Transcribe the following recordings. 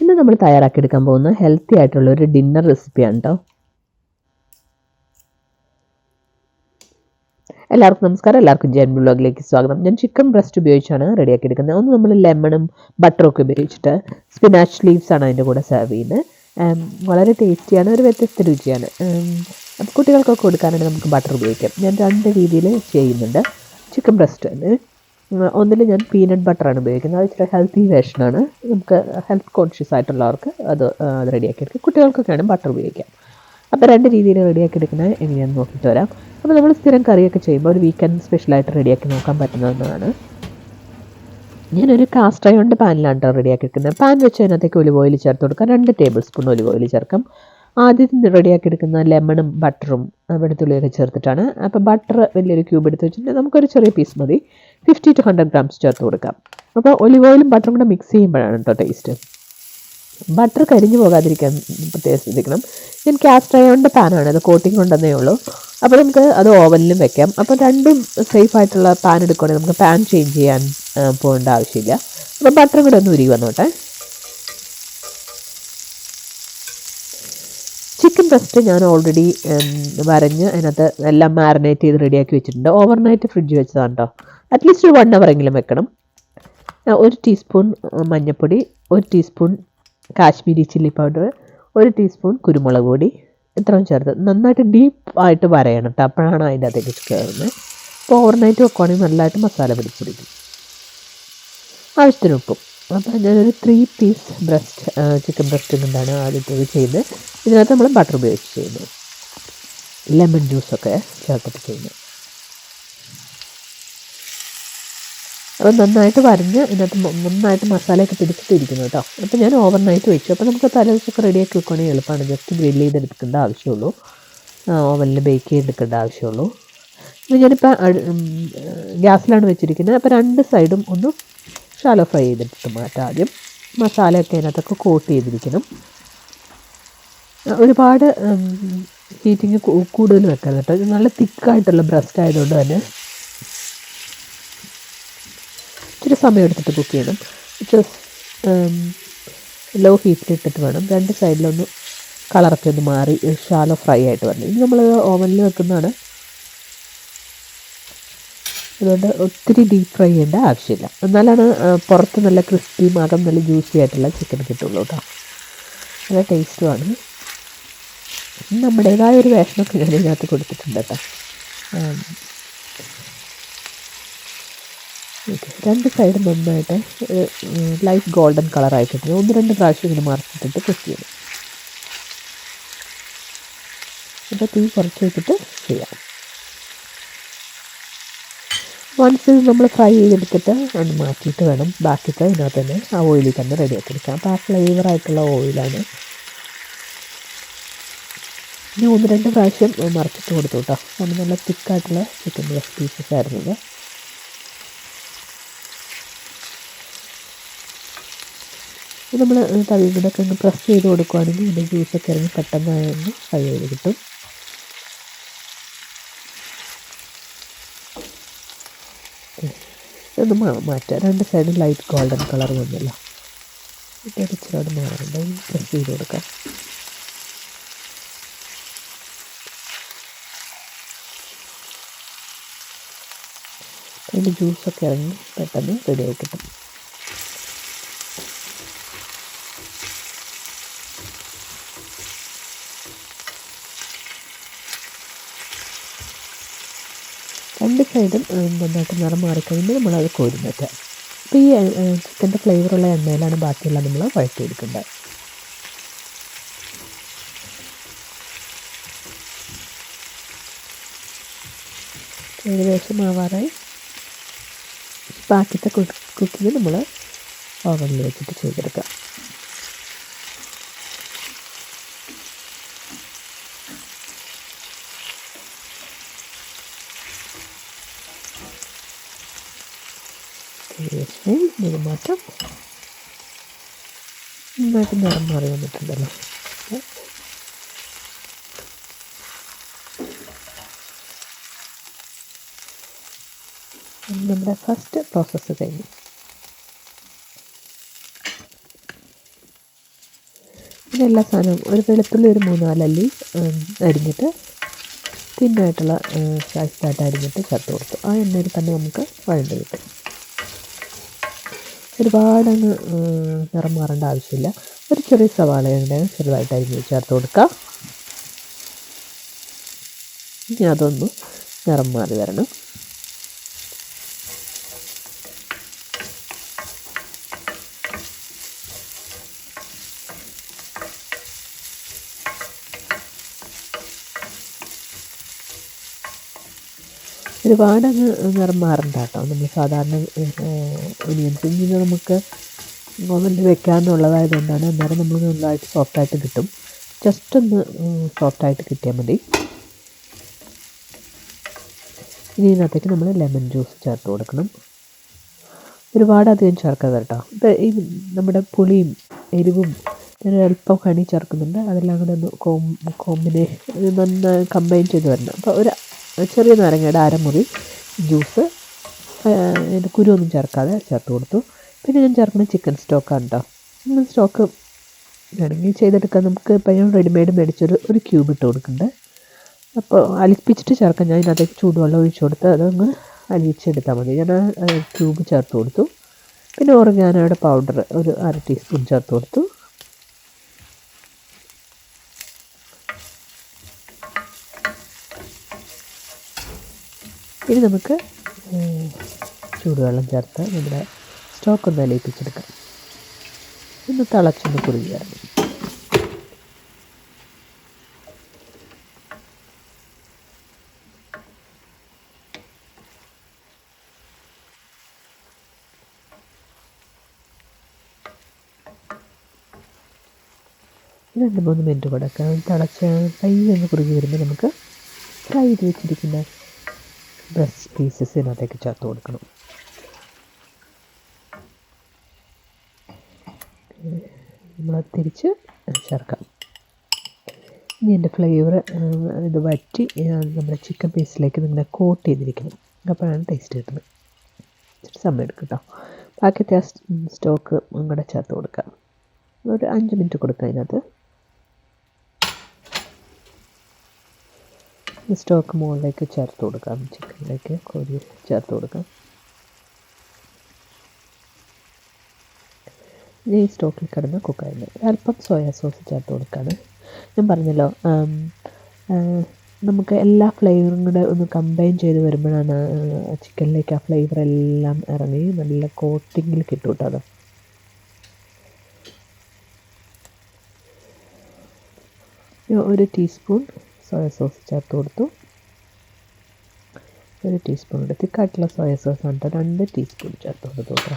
ഇന്ന് നമ്മൾ തയ്യാറാക്കിയെടുക്കാൻ പോകുന്ന ഹെൽത്തി ആയിട്ടുള്ള ഒരു ഡിന്നർ റെസിപ്പിയാണ് കേട്ടോ. എല്ലാവർക്കും നമസ്കാരം, എല്ലാവർക്കും ജെൻ ബ്ലോഗിലേക്ക് സ്വാഗതം. ഞാൻ ചിക്കൻ ബ്രസ്റ്റ് ഉപയോഗിച്ചാണ് റെഡിയാക്കി എടുക്കുന്നത്. ഒന്ന് നമ്മൾ ലെമണും ബട്ടറും ഒക്കെ ഉപയോഗിച്ചിട്ട് സ്പിനാച്ച് ലീവ്സ് ആണ് അതിൻ്റെ കൂടെ സെർവ് ചെയ്യുന്നത്. വളരെ ടേസ്റ്റിയാണ്, ഒരു വ്യത്യസ്ത രുചിയാണ്. അപ്പോൾ കുട്ടികൾക്കൊക്കെ കൊടുക്കാനായിട്ട് നമുക്ക് ബട്ടർ ഉപയോഗിക്കാം. ഞാൻ രണ്ട് രീതിയിൽ ചെയ്യുന്നുണ്ട്. ചിക്കൻ ബ്രസ്റ്റ് ഒന്നിൽ ഞാൻ പീനട്ട് ബട്ടറാണ് ഉപയോഗിക്കുന്നത്. അത് ഇച്ചിരി ഹെൽത്തി വേർഷനാണ്. നമുക്ക് ഹെൽത്ത് കോൺഷ്യസ് ആയിട്ടുള്ളവർക്ക് അത് റെഡിയാക്കി എടുക്കാം. കുട്ടികൾക്കൊക്കെയാണ് ബട്ടർ ഉപയോഗിക്കാം. അപ്പോൾ രണ്ട് രീതിയിൽ റെഡിയാക്കി എടുക്കുന്നത് എങ്ങനെയാണെന്ന് നോക്കിയിട്ട് വരാം. അപ്പോൾ നമ്മൾ സ്ഥിരം കറിയൊക്കെ ചെയ്യുമ്പോൾ ഒരു വീക്കെൻഡ് സ്പെഷ്യലായിട്ട് റെഡിയാക്കി നോക്കാൻ പറ്റുന്നതാണ്. ഞാനൊരു കാസ്റ്റ് അയണിൻ്റെ പാനിലാണ് റെഡിയാക്കി എടുക്കുന്നത്. പാൻ വെച്ച് അതിനകത്തേക്ക് ഒലിവ് ഓയിൽ ചേർത്ത് കൊടുക്കാം. 2 ടേബിൾ സ്പൂൺ ഒലിവ് ഓയിൽ ചേർക്കാം. ആദ്യം റെഡിയാക്കി എടുക്കുന്ന ലെമണും ബട്ടറും വെളുത്തുള്ളിയൊക്കെ ചേർത്തിട്ടാണ്. അപ്പോൾ ബട്ടർ വലിയൊരു ക്യൂബ് എടുത്ത് വെച്ചിട്ടുണ്ടെങ്കിൽ നമുക്കൊരു ചെറിയ പീസ് മതി. 50 to 100 ഗ്രാംസ് ചേർത്ത് കൊടുക്കാം. അപ്പോൾ ഒലിവ് ഓയിലും ബട്ടറും കൂടെ മിക്സ് ചെയ്യുമ്പോഴാണ് കേട്ടോ ടേസ്റ്റ്. ബട്ടർ കരിഞ്ഞു പോകാതിരിക്കാൻ പ്രത്യേകം ശ്രദ്ധിക്കണം. ഞാൻ കാസ്റ്റ് അയണിൻ്റെ പാനാണ്, അത് കോട്ടിങ് ഉണ്ടെന്നേ ഉള്ളൂ. അപ്പോൾ നമുക്ക് അത് ഓവനിലും വെക്കാം. അപ്പോൾ രണ്ടും സേഫ് ആയിട്ടുള്ള പാൻ എടുക്കുകയാണെങ്കിൽ നമുക്ക് പാൻ ചേഞ്ച് ചെയ്യാൻ പോകേണ്ട ആവശ്യമില്ല. അപ്പോൾ ബട്ടറും കൂടെ ഒന്ന് ഉരുകി വന്നോട്ടെ. ചിക്കൻ ബ്രസ്റ്റ് ഞാൻ ഓൾറെഡി വരഞ്ഞ് അതിനകത്ത് എല്ലാം മാരിനേറ്റ് ചെയ്ത് റെഡിയാക്കി വെച്ചിട്ടുണ്ട്. ഓവർനൈറ്റ് ഫ്രിഡ്ജ് വെച്ചതാണ് കേട്ടോ. അറ്റ്ലീസ്റ്റ് ഒരു 1 hour എങ്കിലും വെക്കണം. 1 ടീസ്പൂൺ മഞ്ഞൾപ്പൊടി, 1 teaspoon Kashmiri chilli powder, 1 teaspoon കുരുമുളക് പൊടി, ഇത്രയും ചേർത്ത് നന്നായിട്ട് ഡീപ്പായിട്ട് വരയണം കേട്ടോ. അപ്പോഴാണ് അതിൻ്റെ അകത്തേക്ക് കയറുന്നത്. അപ്പോൾ ഓവർനൈറ്റ് വെക്കുവാണെങ്കിൽ നല്ലതായിട്ട് മസാല പിടിച്ചിരിക്കും. ആവശ്യത്തിന് ഉപ്പും. അപ്പോൾ ഞാനൊരു 3 പീസ് ചിക്കൻ ബ്രസ്റ്റ് കൊണ്ടാണ് ആദ്യത്തേത് ചെയ്യുന്നത്. ഇതിനകത്ത് നമ്മൾ ബട്ടർ ഉപയോഗിച്ച് ചെയ്യുന്നത്, ലെമൺ ജ്യൂസൊക്കെ ചേർത്തിട്ട് ചെയ്യുന്നത്. അപ്പോൾ നന്നായിട്ട് വരഞ്ഞ് ഇതിനകത്ത് നന്നായിട്ട് മസാലയൊക്കെ പിടിച്ചിട്ടിരിക്കുന്നു കേട്ടോ. അപ്പോൾ ഞാൻ ഓവർനൈറ്റ് വെച്ചു. അപ്പോൾ നമുക്ക് തലേദിവസമൊക്കെ റെഡിയാക്കി വെക്കുകയാണെങ്കിൽ എളുപ്പമാണ്. ജസ്റ്റ് ഗ്രില്ല് ചെയ്തെടുക്കേണ്ട ആവശ്യമുള്ളൂ, ഓവനിൽ ബേക്ക് ചെയ്തെടുക്കേണ്ട ആവശ്യമുള്ളൂ. അപ്പോൾ ഞാനിപ്പോൾ ഗ്യാസിലാണ് വെച്ചിരിക്കുന്നത്. അപ്പോൾ 2 സൈഡും ഒന്ന് ഷാലോ ഫ്രൈ ചെയ്തിട്ട് മാറ്റാം. ആദ്യം മസാലയൊക്കെ അതിനകത്തൊക്കെ കോട്ട് ചെയ്തിരിക്കണം. ഒരുപാട് ഹീറ്റിങ് കൂടുതൽ വെക്കരുത് കേട്ടോ. ഇത് നല്ല തിക്കായിട്ടുള്ള ബ്രസ്റ്റ് ആയതുകൊണ്ട് തന്നെ ഇച്ചിരി സമയം എടുത്തിട്ട് കുക്ക് ചെയ്യണം. ലോ ഹീറ്റിലിട്ടിട്ട് വേണം. 2 സൈഡിലൊന്ന് കളറൊക്കെ ഒന്ന് മാറി ഷാലോ ഫ്രൈ ആയിട്ട് വരണം. ഇനി നമ്മൾ ഓവനിൽ വെക്കുന്നതാണ്, അതുകൊണ്ട് ഒത്തിരി ഡീപ്പ് ഫ്രൈ ചെയ്യേണ്ട ആവശ്യമില്ല. എന്നാലാണ് പുറത്ത് നല്ല ക്രിസ്പിയും അകം നല്ല ജ്യൂസി ആയിട്ടുള്ള ചിക്കൻ കിട്ടുള്ളൂ കേട്ടോ. നല്ല ടേസ്റ്റുമാണ്. നമ്മുടേതായ ഒരു വേഷമൊക്കെ ഞാൻ ഇതിനകത്ത് കൊടുത്തിട്ടുണ്ട് കേട്ടോ. 2 സൈഡും നന്നായിട്ട് ലൈറ്റ് ഗോൾഡൻ കളറായി കിട്ടുന്നത് 1-2 പ്രാവശ്യം ഇങ്ങനെ മറിച്ചിട്ടിട്ട് കുക്ക് ചെയ്യണം. അപ്പോൾ തീ കുറച്ച് വെച്ചിട്ട് ചെയ്യാം. വൺസ് നമ്മൾ ഫ്രൈ ചെയ്തെടുത്തിട്ട് അത് മാറ്റിയിട്ട് വേണം ബാക്കിയിട്ട് ഇതിനകത്ത് തന്നെ ആ ഓയിലിൽ തന്നെ റെഡിയാക്കി എടുക്കാം. അപ്പോൾ ആ ഫ്ലേവറായിട്ടുള്ള ഓയിലാണ്. ഇനി 1-2 പ്രാവശ്യം മറിച്ചിട്ട് കൊടുത്തു കേട്ടോ. അത് നല്ല തിക്കായിട്ടുള്ള ചിക്കൻ ബ്രസ്റ്റ് പീസസ് ആയിരുന്നത്. നമ്മൾ തവി കൂടെയൊക്കെ ഒന്ന് പ്രസ് ചെയ്ത് കൊടുക്കുകയാണെങ്കിൽ ഇതിൻ്റെ ജ്യൂസൊക്കെ ഇറങ്ങി പെട്ടെന്ന് ഒന്ന് ഫ്രൈ ചെയ്ത് കിട്ടും. ഒന്ന് മാറ്റാം. 2 സൈഡും ലൈറ്റ് ഗോൾഡൻ കളർ വന്നല്ലോ. ഇച്ചിരി മാറണ്ട, പ്രസ് ചെയ്ത് കൊടുക്കാം. അതിൻ്റെ ജ്യൂസൊക്കെ ഇറങ്ങി പെട്ടെന്ന് റെഡിയായി കിട്ടും. രണ്ട് സൈഡും നന്നായിട്ട് നിറം മാറിക്കഴിയുമ്പോൾ നമ്മളത് കോരി മാറ്റാം. അപ്പോൾ ഈ ചിക്കൻ്റെ ഫ്ലേവറുള്ള എണ്ണയിലാണ് ബാക്കിയുള്ള നമ്മൾ വഴറ്റിയെടുക്കേണ്ടത്. ഏകദേശം ആവാറായി. ബാക്കിത്തെ കുക്കിങ് നമ്മൾ ഓവനിൽ വെച്ചിട്ട് ചെയ്തെടുക്കാം. ഇത് മാറ്റാം. നന്നായിട്ട് നിറം മാറി വന്നിട്ടുണ്ടല്ലോ. നമ്മുടെ ഫസ്റ്റ് പ്രോസസ്സ് കഴിഞ്ഞു. പിന്നെ എല്ലാ സാധനവും ഒരു വെളുത്തുള്ളി ഒരു 3-4 അല്ലി അരിഞ്ഞിട്ട് തിന്നായിട്ടുള്ള സ്ലൈസായിട്ട് അരിഞ്ഞിട്ട് ചേർത്ത് കൊടുത്തു. ആ എണ്ണയിൽ തന്നെ നമുക്ക് വഴണ്ട് കിട്ടും. ഒരുപാടങ്ങ് നിറം മാറേണ്ട ആവശ്യമില്ല. ഒരു ചെറിയ സവാളയുടെ ചെറുതായിട്ട് അരിഞ്ഞ് ചേർത്ത് കൊടുക്കുക. ഇനി അതൊന്ന് നിറം മാറി വരണം. ഒരുപാടങ്ങ് നിറം മാറണ്ട കേട്ടോ. നമ്മൾ സാധാരണ ഒനിയൻസ് ഇങ്ങനെ നമുക്ക് ഓവനിൽ വെക്കാമെന്നുള്ളതായത് കൊണ്ടാണ്. അന്നേരം നമ്മൾ നന്നായിട്ട് സോഫ്റ്റായിട്ട് കിട്ടും. ജസ്റ്റ് ഒന്ന് സോഫ്റ്റായിട്ട് കിട്ടിയാൽ മതി. ഇനി ഇതിനകത്തേക്ക് നമ്മൾ ലെമൺ ജ്യൂസ് ചേർത്ത് കൊടുക്കണം. ഒരുപാട് അധികം ചേർക്കാതെ കേട്ടോ. ഇത് ഈ നമ്മുടെ പുളിയും എരിവും അല്പം ഹണി ചേർക്കുന്നുണ്ട്. അതെല്ലാം കൂടെ ഒന്ന് നന്നായി കമ്പൈൻ ചെയ്ത് വരണം. അപ്പോൾ ഒരു ചെറിയ നാരങ്ങയുടെ അരമുറി ജ്യൂസ് അതിൻ്റെ കുരുവൊന്നും ചേർക്കാതെ ചേർത്ത് കൊടുത്തു. പിന്നെ ഞാൻ ചേർക്കുന്ന ചിക്കൻ സ്റ്റോക്കാണ് കേട്ടോ. ചിക്കൻ സ്റ്റോക്ക് വേണമെങ്കിൽ ചെയ്തെടുക്കാം. നമുക്ക് ഇപ്പം ഞാൻ റെഡിമെയ്ഡ് മേടിച്ചൊരു ക്യൂബ് ഇട്ട് കൊടുക്കുന്നുണ്ട്. അപ്പോൾ അലിപ്പിച്ചിട്ട് ചേർക്കാം. ഞാൻ ഇതിനകത്തേക്ക് ചൂടുവെള്ളം ഒഴിച്ച് കൊടുത്ത് അതങ്ങ് അലിയിച്ചെടുത്താൽ മതി. ഞാൻ ക്യൂബ് ചേർത്ത് കൊടുത്തു. പിന്നെ ഓറിഗാനോയുടെ പൗഡർ ഒരു 1/2 ടീസ്പൂൺ ചേർത്ത് കൊടുത്തു. ഇനി നമുക്ക് ചൂടുവെള്ളം ചേർത്ത് നമ്മുടെ സ്റ്റോക്കൊന്ന് അലിയിപ്പിച്ചെടുക്കാം. ഒന്ന് തിളച്ചൊന്ന് കുറുകി വരണം. ഒരു 2-3 മിനിറ്റ് കൊടുക്കാം. തിളച്ച് പയ്യൊന്ന് കുറുകി വരുമ്പോൾ നമുക്ക് ഫ്രൈ ചെയ്ത് വെച്ചിരിക്കുന്ന ബ്രസ്റ്റ് പീസസ് ഇതിനകത്തേക്ക് ചേർത്ത് കൊടുക്കണം. നമ്മൾ തിരിച്ച് ചേർക്കാം. ഇനി എൻ്റെ ഫ്ലേവർ ഇത് വറ്റി നമ്മുടെ ചിക്കൻ പീസിലേക്ക് നിങ്ങളെ കോട്ട് ചെയ്തിരിക്കണം. അപ്പോഴാണ് ടേസ്റ്റ് കിട്ടുന്നത്. ഇച്ചിരി സമയം എടുക്കും കേട്ടോ. ബാക്കിയത്തെ ആ സ്റ്റോക്ക് കൂടെ ചേർത്ത് കൊടുക്കാം. ഒരു 5 മിനിറ്റ് കൊടുക്കാം. അതിനകത്ത് സ്റ്റോക്ക് മുകളിലേക്ക് ചേർത്ത് കൊടുക്കാം. ചിക്കനിലേക്ക് കോരി ചേർത്ത് കൊടുക്കാം. ഈ സ്റ്റോക്കിൽ കിടന്ന് കുക്കായിരുന്നു. അല്പം സോയാ സോസ് ചേർത്ത് കൊടുക്കുകയാണ്. ഞാൻ പറഞ്ഞല്ലോ നമുക്ക് എല്ലാ ഫ്ലേവറും കൂടെ ഒന്ന് കമ്പൈൻ ചെയ്ത് വരുമ്പോഴാണ് ചിക്കനിലേക്ക് ആ ഫ്ലേവർ എല്ലാം ഇറങ്ങി നല്ല കോട്ടിങ്ങിൽ കിട്ടും കേട്ടോ. അത് ഒരു ടീസ്പൂൺ സോയ സോസ് ചേർത്ത് കൊടുത്തു. 1 ടീസ്പൂൺ തിക്കായിട്ടുള്ള സോയ സോസ് ആണ് 2 ടീസ്പൂൺ ചേർത്ത് കൊടുത്തു കേട്ടോ.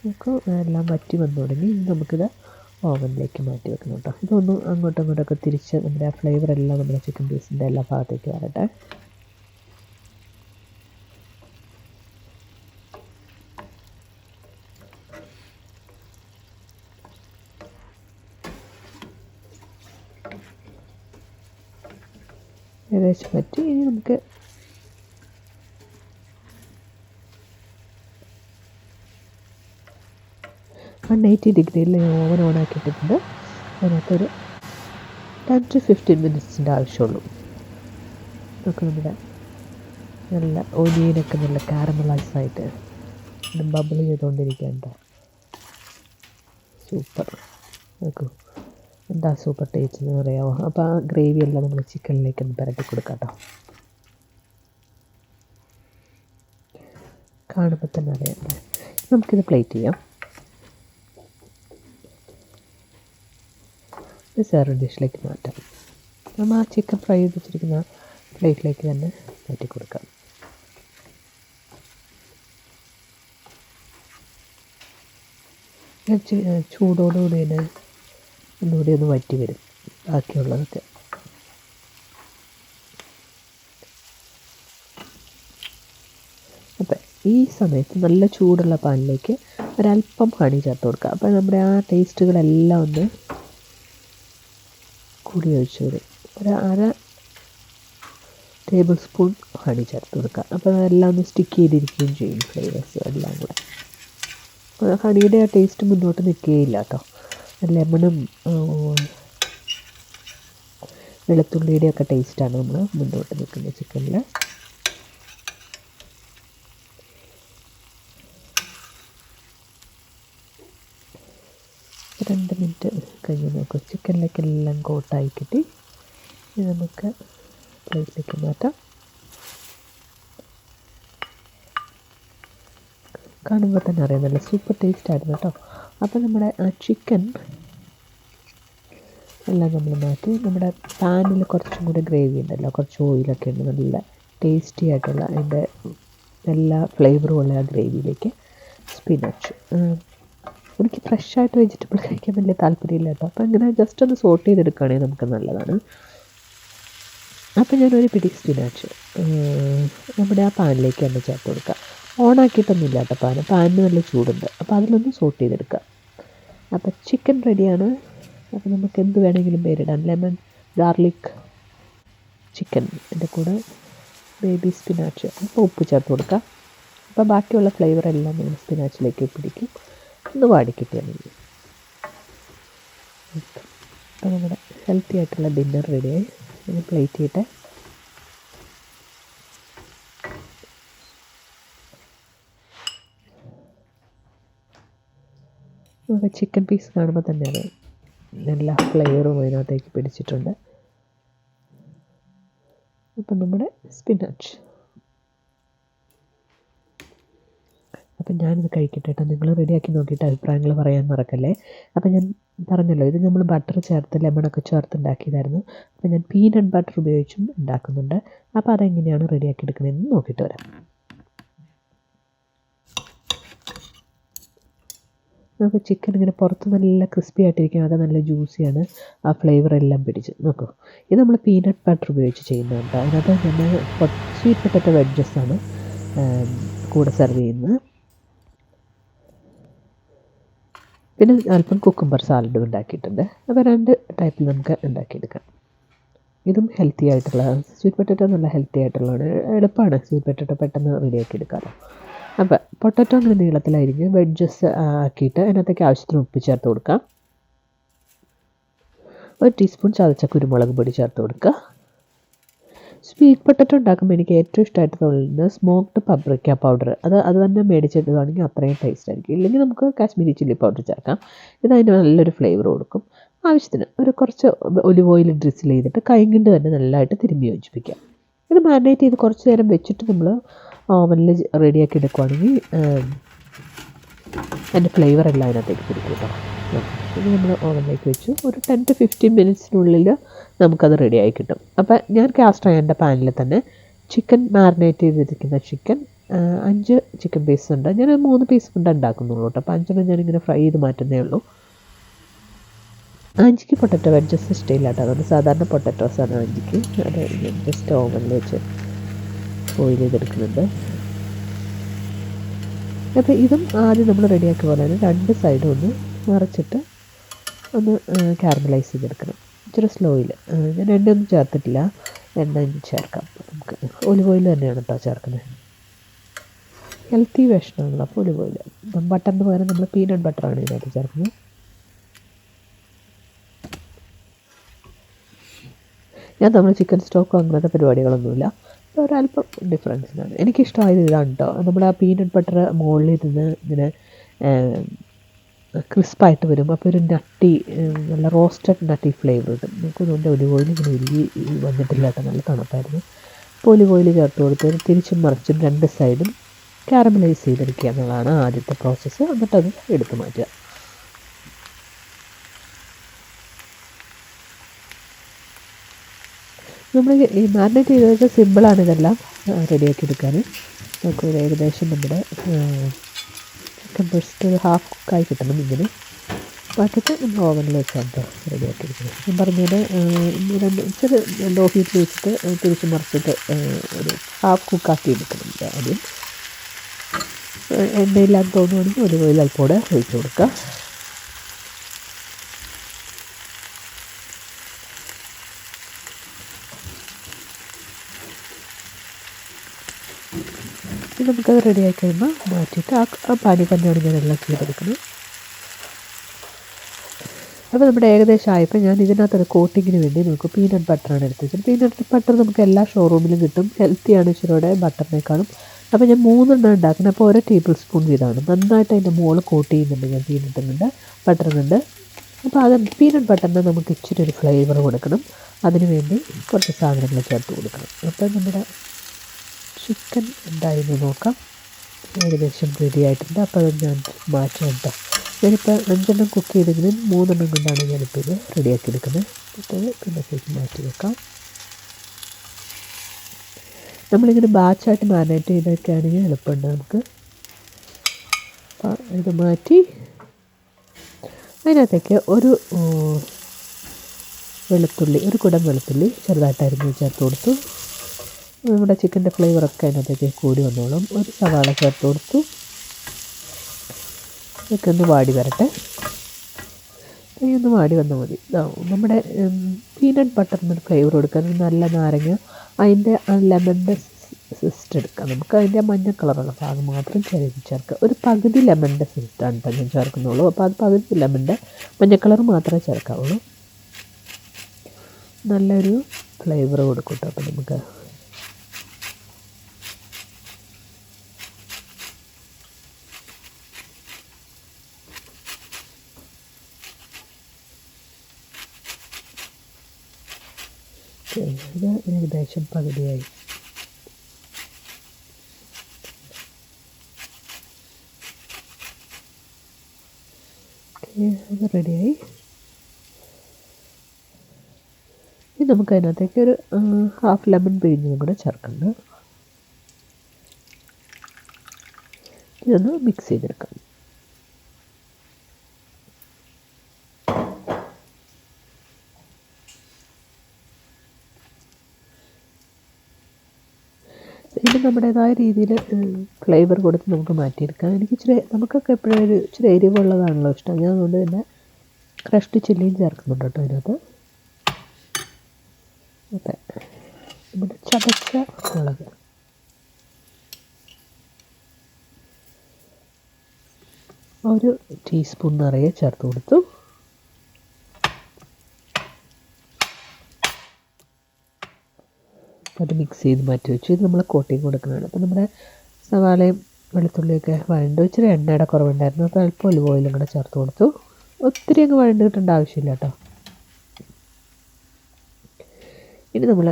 നമുക്ക് എല്ലാം വറ്റി വന്നു തുടങ്ങി. നമുക്കിത് ഓവനിലേക്ക് മാറ്റി വെക്കണം കേട്ടോ. ഇതൊന്ന് അങ്ങോട്ടും ഇങ്ങോട്ടൊക്കെ തിരിച്ച് നമ്മുടെ ആ ഫ്ലേവർ എല്ലാം നമ്മുടെ ചിക്കൻ പീസിൻ്റെ എല്ലാ ഭാഗത്തേക്ക് വരട്ടെ. ഏകദേശം പറ്റി. ഇനി നമുക്ക് 180 ഡിഗ്രിയിൽ ഓവൻ ഓണാക്കിയിട്ടുണ്ട്. അതിനകത്തൊരു 10 to 15 മിനിറ്റ്സിൻ്റെ ആവശ്യമുള്ളൂ. നമുക്ക് നമ്മുടെ നല്ല ഒനിയനൊക്കെ നല്ല കാരമലൈസായിട്ട് ബബിൾ ചെയ്തുകൊണ്ടിരിക്കേണ്ട സൂപ്പർ. നോക്കൂ എന്താ സൂപ്പർ ടേസ്റ്റ് എന്ന് പറയാമോ. അപ്പോൾ ആ ഗ്രേവി എല്ലാം നമ്മൾ ചിക്കനിലേക്ക് ഒന്ന് പുരട്ടി കൊടുക്കാം കേട്ടോ. കാണുമ്പോൾ തന്നെ അറിയാം. നമുക്കിത് പ്ലേറ്റ് ചെയ്യാം. ഇത് സെർവ് ഡിഷിലേക്ക് മാറ്റാം. നമ്മൾ ആ ചിക്കൻ ഫ്രൈ ചെയ്ത് വെച്ചിരിക്കുന്ന പ്ലേറ്റിലേക്ക് തന്നെ മാറ്റി കൊടുക്കാം. ചൂടോടുകൂടി തന്നെ ഒന്നുകൂടി ഒന്ന് വറ്റി വരും ബാക്കിയുള്ളതൊക്കെ. അപ്പം ഈ സമയത്ത് നല്ല ചൂടുള്ള പാനിലേക്ക് ഒരല്പം ഹണി ചേർത്ത് കൊടുക്കുക. അപ്പോൾ നമ്മുടെ ആ ടേസ്റ്റുകളെല്ലാം ഒന്ന് കൂടി ഒഴിച്ച് വരും. ഒരു 1/2 ടേബിൾ സ്പൂൺ ഹണി ചേർത്ത് കൊടുക്കുക. അപ്പോൾ അതെല്ലാം ഒന്ന് സ്റ്റിക്ക് ചെയ്തിരിക്കുകയും ചെയ്യും ഫ്ലേവേഴ്സ് എല്ലാം കൂടെ. ഹണിയുടെ ആ ടേസ്റ്റ് മുന്നോട്ട് നിൽക്കുകയില്ല കേട്ടോ. ലെമണും വെളുത്തുള്ളിയുടെയൊക്കെ ടേസ്റ്റാണ് നമ്മൾ മുന്നോട്ട് നിൽക്കുന്നത് ചിക്കനിൽ. രണ്ട് മിനിറ്റ് കഴിഞ്ഞ് നോക്കും. ചിക്കനിലേക്കെല്ലാം കോട്ടായി കിട്ടി. ഇത് നമുക്ക് പ്ലേറ്റിലേക്ക് മാറ്റാം. കാണുമ്പോൾ തന്നെ അറിയാം നല്ല സൂപ്പർ ടേസ്റ്റ് ആയിരുന്നു കേട്ടോ. അപ്പോൾ നമ്മുടെ ചിക്കൻ എല്ലാം നമ്മൾ മാറ്റി. നമ്മുടെ പാനിൽ കുറച്ചും കൂടെ ഗ്രേവി ഉണ്ടല്ലോ, കുറച്ച് ഓയിലൊക്കെ ഉണ്ട്, നല്ല ടേസ്റ്റി ആയിട്ടുള്ള അതിൻ്റെ എല്ലാ ഫ്ലേവറും ഉള്ള ആ ഗ്രേവിയിലേക്ക് സ്പിനച്ച്. എനിക്ക് ഫ്രഷായിട്ട് വെജിറ്റബിൾ കഴിക്കാൻ വലിയ താല്പര്യമില്ല കേട്ടോ. അപ്പോൾ ഇങ്ങനെ ജസ്റ്റ് ഒന്ന് സോട്ട് ചെയ്തെടുക്കുകയാണെങ്കിൽ നമുക്ക് നല്ലതാണ്. അപ്പോൾ ഞാനൊരു പിടി സ്പിനാച്ച് നമ്മുടെ ആ പാനിലേക്ക് തന്നെ ചേർത്ത് കൊടുക്കുക. ഓണാക്കിയിട്ടൊന്നുമില്ല കേട്ടോ പാനിന് നല്ല ചൂടുണ്ട്. അപ്പോൾ അതിലൊന്ന് സോട്ട് ചെയ്തെടുക്കുക. അപ്പോൾ ചിക്കൻ റെഡിയാണ്. അപ്പോൾ നമുക്ക് എന്ത് വേണമെങ്കിലും പേരിടാം. ലെമൺ ഗാർലിക് ചിക്കൻ, എൻ്റെ കൂടെ ബേബി സ്പിനാച്ച്. അപ്പോൾ ഉപ്പ് ചേർത്ത് കൊടുക്കുക. അപ്പോൾ ബാക്കിയുള്ള ഫ്ലേവറെല്ലാം നമ്മൾ സ്പിനാച്ചിലേക്ക് പിടിക്കും. ഒന്ന് വാടിക്കിട്ടിയാൽ മതി. അപ്പോൾ നമ്മുടെ ഹെൽത്തി ആയിട്ടുള്ള ഡിന്നർ റെഡിയായി. ഒന്ന് പ്ലേറ്റ് ചെയ്തിട്ട് നമുക്ക് ചിക്കൻ പീസ് കാണുമ്പോൾ തന്നെ അറിയാം എല്ലാ ഫ്ലേവറും അതിനകത്തേക്ക് പിടിച്ചിട്ടുണ്ട്. അപ്പം നമ്മുടെ സ്പിനാച്ച്. അപ്പം ഞാനിത് കഴിക്കട്ടെ കേട്ടോ. നിങ്ങൾ റെഡിയാക്കി നോക്കിയിട്ട് അഭിപ്രായങ്ങൾ പറയാൻ മറക്കല്ലേ. അപ്പം ഞാൻ പറഞ്ഞല്ലോ, ഇത് നമ്മൾ ബട്ടർ ചേർത്ത് ലെമണൊക്കെ ചേർത്ത് ഉണ്ടാക്കിയതായിരുന്നു. അപ്പം ഞാൻ പീനട്ട് ബട്ടർ ഉപയോഗിച്ചും ഉണ്ടാക്കുന്നുണ്ട്. അപ്പോൾ അതെങ്ങനെയാണ് റെഡിയാക്കി എടുക്കുന്നതെന്ന് നോക്കിയിട്ട് വരാം. നമുക്ക് ചിക്കൻ ഇങ്ങനെ പുറത്ത് നല്ല ക്രിസ്പി ആയിട്ടിരിക്കും, അത് നല്ല ജ്യൂസിയാണ്, ആ ഫ്ലേവറെല്ലാം പിടിച്ച് നോക്കൂ. ഇത് നമ്മൾ പീനട്ട് ബട്ടർ ഉപയോഗിച്ച് ചെയ്യുന്നതാണ്. അതിനകത്ത് ഞാൻ സ്വീറ്റ് പൊട്ടറ്റോ വെഡ്ജസാണ് കൂടെ സെർവ് ചെയ്യുന്നത്. പിന്നെ അല്പം കുക്കുംബർ സാലഡും ഉണ്ടാക്കിയിട്ടുണ്ട്. അപ്പോൾ 2 ടൈപ്പിൽ നമുക്ക് ഉണ്ടാക്കിയെടുക്കാം. ഇതും ഹെൽത്തി ആയിട്ടുള്ള സ്വീറ്റ് പൊട്ടറ്റോ നല്ല ഹെൽത്തി ആയിട്ടുള്ളതാണ്. എളുപ്പമാണ് സ്വീറ്റ് പൊട്ടറ്റോ പെട്ടെന്ന് റെഡിയാക്കി എടുക്കാമല്ലോ. അപ്പോൾ പൊട്ടറ്റോ അങ്ങനെ നീളത്തിലായിരിക്കും വെഡ്ജസ് ആക്കിയിട്ട് അതിനകത്തേക്ക് ആവശ്യത്തിന് ഉപ്പ് ചേർത്ത് കൊടുക്കാം. 1 ടീസ്പൂൺ ചതച്ച കുരുമുളക് പൊടി ചേർത്ത് കൊടുക്കുക. സ്വീറ്റ് പൊട്ടറ്റോ ഉണ്ടാക്കുമ്പോൾ എനിക്ക് ഏറ്റവും ഇഷ്ടമായിട്ട് തോന്നുന്നത് സ്മോക്ഡ് പപ്രിക്ക പൗഡർ. അത് തന്നെ മേടിച്ചിടുകയാണെങ്കിൽ അത്രയും ടേസ്റ്റ് ആയിരിക്കും. ഇല്ലെങ്കിൽ നമുക്ക് കാശ്മീരി ചില്ലി പൗഡർ ചേർക്കാം. ഇത് അതിന് നല്ലൊരു ഫ്ലേവർ കൊടുക്കും. ആവശ്യത്തിന് കുറച്ച് ഒലിവ് ഓയിൽ ഡ്രിസിൽ ചെയ്തിട്ട് കൈ കൊണ്ട് തന്നെ നല്ലതായിട്ട് തിരുമ്മി യോജിപ്പിക്കാം. ഇത് മാരിനേറ്റ് ചെയ്ത് കുറച്ച് നേരം വെച്ചിട്ട് നമ്മൾ ഓവനിൽ റെഡിയാക്കി എടുക്കുകയാണെങ്കിൽ അതിൻ്റെ ഫ്ലേവർ എല്ലാം അതിനകത്തേക്ക് പിടിക്കും കേട്ടോ. ഇത് നമ്മൾ ഓവനിലേക്ക് വെച്ചു. ഒരു 10 to 15 മിനിറ്റ്സിനുള്ളിൽ നമുക്കത് റെഡിയായി കിട്ടും. അപ്പോൾ ഞാൻ കാസ്റ്റ് അയണിൻ്റെ പാനിൽ തന്നെ ചിക്കൻ മാരിനേറ്റ് ചെയ്തിരിക്കുന്ന ചിക്കൻ 5 ചിക്കൻ പീസ് ഉണ്ട്. ഞാൻ 3 പീസ് കൊണ്ട് ഉണ്ടാക്കുന്നുള്ളൂ കേട്ടോ. അപ്പോൾ 5 ഞാനിങ്ങനെ ഫ്രൈ ചെയ്ത് മാറ്റുന്നേ ഉള്ളൂ. 5 പൊട്ടറ്റോ വെഡ്ജസ് ഇഷ്ടമില്ലാട്ടോ, അതുകൊണ്ട് സാധാരണ പൊട്ടറ്റോസാണ് 5. അത് ജസ്റ്റ് ഓവനിൽ വെച്ച് ബോയിൽ ചെയ്തെടുക്കുന്നുണ്ട്. അപ്പോൾ ഇതും ആദ്യം നമ്മൾ റെഡിയാക്കിയ പോലെ തന്നെ 2 സൈഡും ഒന്ന് മറിച്ചിട്ട് ഒന്ന് കാരമലൈസ് ചെയ്തെടുക്കണം. ഇച്ചിരി സ്ലോയിൽ. ഞാൻ എണ്ണയൊന്നും ചേർത്തിട്ടില്ല, എണ്ണ ചേർക്കാം. നമുക്ക് ഒലിവ് ഓയിൽ തന്നെയാണ് കേട്ടോ ചേർക്കുന്നത്. ഹെൽത്തി വേഷനാണല്ലോ, അപ്പോൾ ഒലിവ് ഓയിൽ. ബട്ടറിന് പകരം നമ്മൾ പീനട്ട് ബട്ടറാണ് ഇതിനകത്ത് ചേർക്കുന്നത്. ഞാൻ നമ്മൾ ചിക്കൻ സ്റ്റോക്കോ അങ്ങനത്തെ പരിപാടികളൊന്നുമില്ല. ഒരല്പം ഡിഫറൻസിനാണ്. എനിക്കിഷ്ടമായത് ഇതാണ് കേട്ടോ. നമ്മുടെ ആ പീനട്ട് ബട്ടർ മുകളിൽ ഇരുന്ന് ഇങ്ങനെ ക്രിസ്പായിട്ട് വരും. അപ്പോൾ ഒരു നട്ടി, നല്ല റോസ്റ്റഡ് നട്ടി ഫ്ലേവർ കിട്ടും. നമുക്ക് തോന്നുന്നത് ഒലിവ് ഓയിൽ ഇങ്ങനെ ഉരുകി വന്നിട്ടില്ല കേട്ടോ, നല്ല തണുപ്പായിരുന്നു. അപ്പോൾ ഒലിവ് ഓയിൽ ചേർത്ത് കൊടുത്ത് തിരിച്ചും മറിച്ചും 2 സൈഡും കാരമലൈസ് ചെയ്തെടുക്കുക എന്നുള്ളതാണ് ആദ്യത്തെ പ്രോസസ്സ്. എന്നിട്ടത് എടുത്ത് മാറ്റുക. നമ്മൾ ഈ മാരിനേറ്റ് ചെയ്തതൊക്കെ സിമ്പിളാണ്. ഇതെല്ലാം റെഡിയാക്കി എടുക്കാൻ. നമുക്ക് ഏകദേശം നമ്മുടെ ചിക്കൻ ബ്രസ്റ്റ് ഒരു ഹാഫ് കുക്കായി കിട്ടണം. ഇങ്ങനെ ബാക്കിയിട്ട് നമ്മൾ ഓവനിൽ വെച്ചാണ് റെഡിയാക്കി എടുക്കുന്നത്. ഞാൻ പറഞ്ഞത് ഇച്ചിരി ലോ ഹീറ്റിൽ വെച്ചിട്ട് തിരിച്ച് മറിച്ചിട്ട് ഒരു ഹാഫ് കുക്കാക്കി എടുക്കുന്നുണ്ട്. ആദ്യം എണ്ണയില്ലാന്ന് തോന്നുകയാണെങ്കിൽ ഒലിവ് ഓയിൽ അല്പം കൂടെ ഒഴിച്ച് കൊടുക്കുക. നമുക്കത് റെഡിയായി കഴിയുമ്പോൾ മാറ്റിയിട്ട് ആ പാനി തന്നെയാണ് ഞാൻ എല്ലാം ചെയ്തെടുക്കുന്നത്. അപ്പോൾ നമ്മുടെ ഏകദേശം ആയപ്പോൾ ഞാൻ ഇതിനകത്തൊരു കോട്ടിങ്ങിന് വേണ്ടി നമുക്ക് പീനട്ട് ബട്ടറാണ് എടുത്തത്. പീനട്ട് ബട്ടർ നമുക്ക് എല്ലാ ഷോറൂമിലും കിട്ടും. ഹെൽത്തിയാണ് ഇച്ചിരിയുടെ ബട്ടറിനേക്കാളും. അപ്പോൾ ഞാൻ 3 ഉണ്ടാക്കുന്നത്. അപ്പോൾ 1 ടേബിൾ സ്പൂൺ വീതമാണ്. നന്നായിട്ട് അതിൻ്റെ മുകളിൽ കോട്ട് ചെയ്യുന്നുണ്ട് ഞാൻ പീനട്ടുന്നുണ്ട് ബട്ടറുന്നുണ്ട്. അപ്പോൾ അത് പീനട്ട് ബട്ടറിന് നമുക്ക് ഇച്ചിരി ഒരു ഫ്ലേവർ കൊടുക്കണം. അതിന് വേണ്ടി കുറച്ച് സാധനങ്ങൾ ചേർത്ത് കൊടുക്കണം. അപ്പോൾ നമ്മുടെ ചിക്കൻ എന്തായെന്ന് നോക്കാം. ഏകദേശം റെഡി ആയിട്ടുണ്ട്. അപ്പോൾ അത് ഞാൻ മാറ്റാം കേട്ടോ. ഞാനിപ്പോൾ 5 കുക്ക് ചെയ്തെങ്കിലും 3 കൊണ്ടാണ് ഞാനിപ്പോൾ ഇത് റെഡിയാക്കി എടുക്കുന്നത്. മറ്റേത് പിന്നത്തേക്ക് മാറ്റി വെക്കാം. നമ്മളിങ്ങനെ ബാച്ചായിട്ട് മാരിനേറ്റ് ചെയ്തൊക്കെ ആണെങ്കിൽ എളുപ്പമുണ്ട് നമുക്ക്. ഇത് മാറ്റി അതിനകത്തേക്ക് ഒരു വെളുത്തുള്ളി, ഒരു കുടം വെളുത്തുള്ളി ചെറുതായിട്ട് അരിഞ്ഞ് ചേർത്ത് കൊടുത്തു. നമ്മുടെ ചിക്കൻ്റെ ഫ്ലേവറൊക്കെ അതിനകത്തേക്ക് കൂടി വന്നോളും. ഒരു സവാള ചേർത്ത് കൊടുത്തു. ഇതൊക്കെ ഒന്ന് വാടി വരട്ടെ. ഒന്ന് വാടി വന്നാൽ മതി. നമ്മുടെ പീനട്ട് ബട്ടറിനൊരു ഫ്ലേവർ കൊടുക്കാൻ നല്ല നാരങ്ങ, അതിൻ്റെ ലെമണിൻ്റെ സിസ്റ്റ് എടുക്കാം. നമുക്ക് അതിൻ്റെ മഞ്ഞ കളറുള്ള ഭാഗം മാത്രം ചേർക്കുക. ഒരു പകുതി ലെമണിൻ്റെ സിസ്റ്റാണ് കേട്ടോ ഞാൻ ചേർക്കുന്നുള്ളൂ. അപ്പോൾ അത് പകുതി ലെമണിൻ്റെ മഞ്ഞ കളർ മാത്രമേ ചേർക്കാവുള്ളൂ. നല്ലൊരു ഫ്ലേവർ കൊടുക്കും കേട്ടോ. അപ്പോൾ നമുക്ക് ഇത് ഏകദേശം പകുതിയായി. അത് റെഡിയായി. ഇനി നമുക്ക് അതിനകത്തേക്ക് ഒരു ഹാഫ് ലെമൺ പിഴിഞ്ഞതും കൂടെ ചേർക്കണം. ഇതൊന്ന് മിക്സ് ചെയ്തെടുക്കാം. ഇത് നമ്മുടേതായ രീതിയിൽ ഫ്ലേവർ കൊടുത്ത് നമുക്ക് മാറ്റിയെടുക്കാം. നമുക്കൊക്കെ എപ്പോഴും ഇച്ചിരി എരിവുള്ളതാണല്ലോ ഇഷ്ടം. ഞാൻ അതുകൊണ്ട് തന്നെ ക്രഷ്ഡ് ചില്ലിയും ചേർക്കുന്നുണ്ട് കേട്ടോ അതിനകത്ത്. അതെ, നമ്മുടെ ചതച്ച മുളക്, ഒരു ടീസ്പൂൺ നിറയെ ചേർത്ത് കൊടുത്തു. അത് മിക്സ് ചെയ്ത് മാറ്റി വെച്ചു. ഇത് നമ്മൾ കോട്ടിങ് കൊടുക്കുന്നതാണ്. അപ്പോൾ നമ്മുടെ സവാളയും വെളുത്തുള്ളിയൊക്കെ വഴണ്ട് ഇച്ചിരി എണ്ണയുടെ കുറവുണ്ടായിരുന്നു. അപ്പോൾ അല്പം ഒലിവ് ഓയിലും കൂടെ ചേർത്ത് കൊടുത്തു. ഒത്തിരി അങ്ങ് വഴണ്ട് കിട്ടേണ്ട ആവശ്യമില്ല കേട്ടോ. ഇനി നമ്മൾ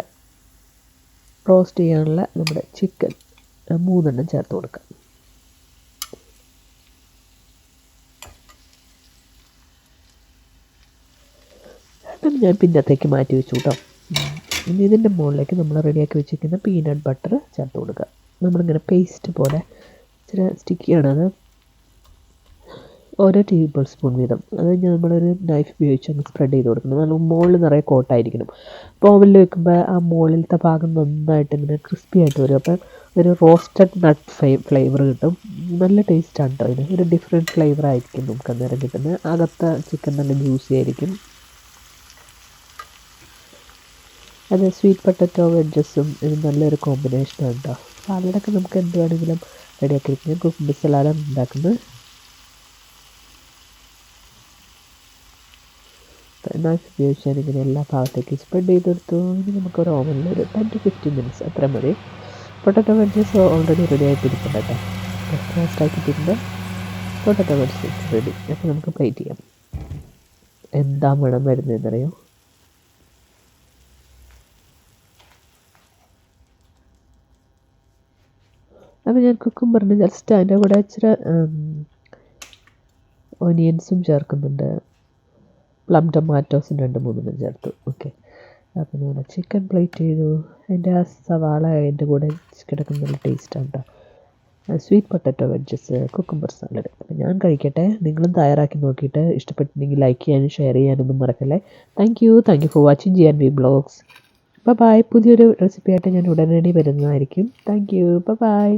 റോസ്റ്റ് ചെയ്യാനുള്ള നമ്മുടെ ചിക്കൻ 3 ചേർത്ത് കൊടുക്കാം. അതും ഞാൻ പിന്നത്തേക്ക് മാറ്റി വെച്ചു കേട്ടോ. ഇനി ഇതിൻ്റെ മുകളിലേക്ക് നമ്മൾ റെഡിയാക്കി വെച്ചിരിക്കുന്ന പീനട്ട് ബട്ടർ ചേർത്ത് കൊടുക്കുക. നമ്മളിങ്ങനെ പേസ്റ്റ് പോലെ ഇച്ചിരി സ്റ്റിക്കിയാണത്. 1 ടേബിൾ സ്പൂൺ വീതം. അത് കഴിഞ്ഞാൽ നമ്മളൊരു നൈഫ് ഉപയോഗിച്ച് അങ്ങ് സ്പ്രെഡ് ചെയ്ത് കൊടുക്കണം. നല്ല മുകളിൽ നിറയെ കോട്ടായിരിക്കണം. അപ്പോൾ ഓവനിൽ വെക്കുമ്പോൾ ആ മുകളിലത്തെ ഭാഗം നന്നായിട്ട് ഇങ്ങനെ ക്രിസ്പി ആയിട്ട് വരും. അപ്പം ഒരു റോസ്റ്റഡ് നട്ട് ഫ്ലേവർ കിട്ടും. നല്ല ടേസ്റ്റാണ് കേട്ടോ അതിന്. ഒരു ഡിഫറെൻറ്റ് ഫ്ലേവർ ആയിരിക്കും നമുക്ക് അന്നേരം കിട്ടുന്നത്. അകത്തെ ചിക്കൻ നല്ല ജ്യൂസി ആയിരിക്കും. അത് സ്വീറ്റ് പൊട്ടറ്റോ വെഡ്ജസും ഇത് നല്ലൊരു കോമ്പിനേഷനാണ് കേട്ടോ. സാലഡൊക്കെ നമുക്ക് എന്ത് വേണമെങ്കിലും റെഡിയാക്കി വെക്കാം. കുക്കുംബർ സലാഡാണ് ഉണ്ടാക്കുന്നത്. നൈഫ് ഉപയോഗിച്ച് ഞാനിങ്ങനെ എല്ലാ ഭാഗത്തേക്കും സ്പ്രെഡ് ചെയ്തെടുത്തു. ഇനി നമുക്കൊരു ഓവനിൽ ഒരു 10 to 15 മിനിറ്റ്സ് അത്ര മതി. പൊട്ടറ്റോ വെഡ്ജസ് ഓൾറെഡി റെഡി ആയിട്ടിരിപ്പുണ്ട് കേട്ടോ. ഫാസ്റ്റ് ആക്കിയിട്ടുണ്ട്. Potato wedges ready. അപ്പോൾ നമുക്ക് പ്ലേറ്റ് ചെയ്യാം. എന്താ മണം വരുന്നതെന്നറിയോ? അപ്പോൾ ഞാൻ കുക്കുംബറിന് ജസ്റ്റ് അതിൻ്റെ കൂടെ ഇച്ചിരി ഓനിയൻസും ചേർക്കുന്നുണ്ട്. പ്ലം ടൊമാറ്റോസും 2-3 ചേർത്തു. ഓക്കെ, അപ്പോൾ ഞാൻ ചിക്കൻ പ്ലേറ്റ് ചെയ്തു. അതിൻ്റെ ആ സവാള അതിൻ്റെ കൂടെ കിടക്കുന്ന നല്ല ടേസ്റ്റാണ് കേട്ടോ. Sweet potato wedges, cucumber salad. അപ്പോൾ ഞാൻ കഴിക്കട്ടെ. നിങ്ങളും തയ്യാറാക്കി നോക്കിയിട്ട് ഇഷ്ടപ്പെട്ടിട്ടുണ്ടെങ്കിൽ ലൈക്ക് ചെയ്യാനും ഷെയർ ചെയ്യാനൊന്നും മറക്കല്ലേ. Thank you for watching GNV Blogs. Bye. പുതിയൊരു റെസിപ്പിയായിട്ട് ഞാൻ ഉടനടി വരുന്നതായിരിക്കും. Thank you. ബൈ.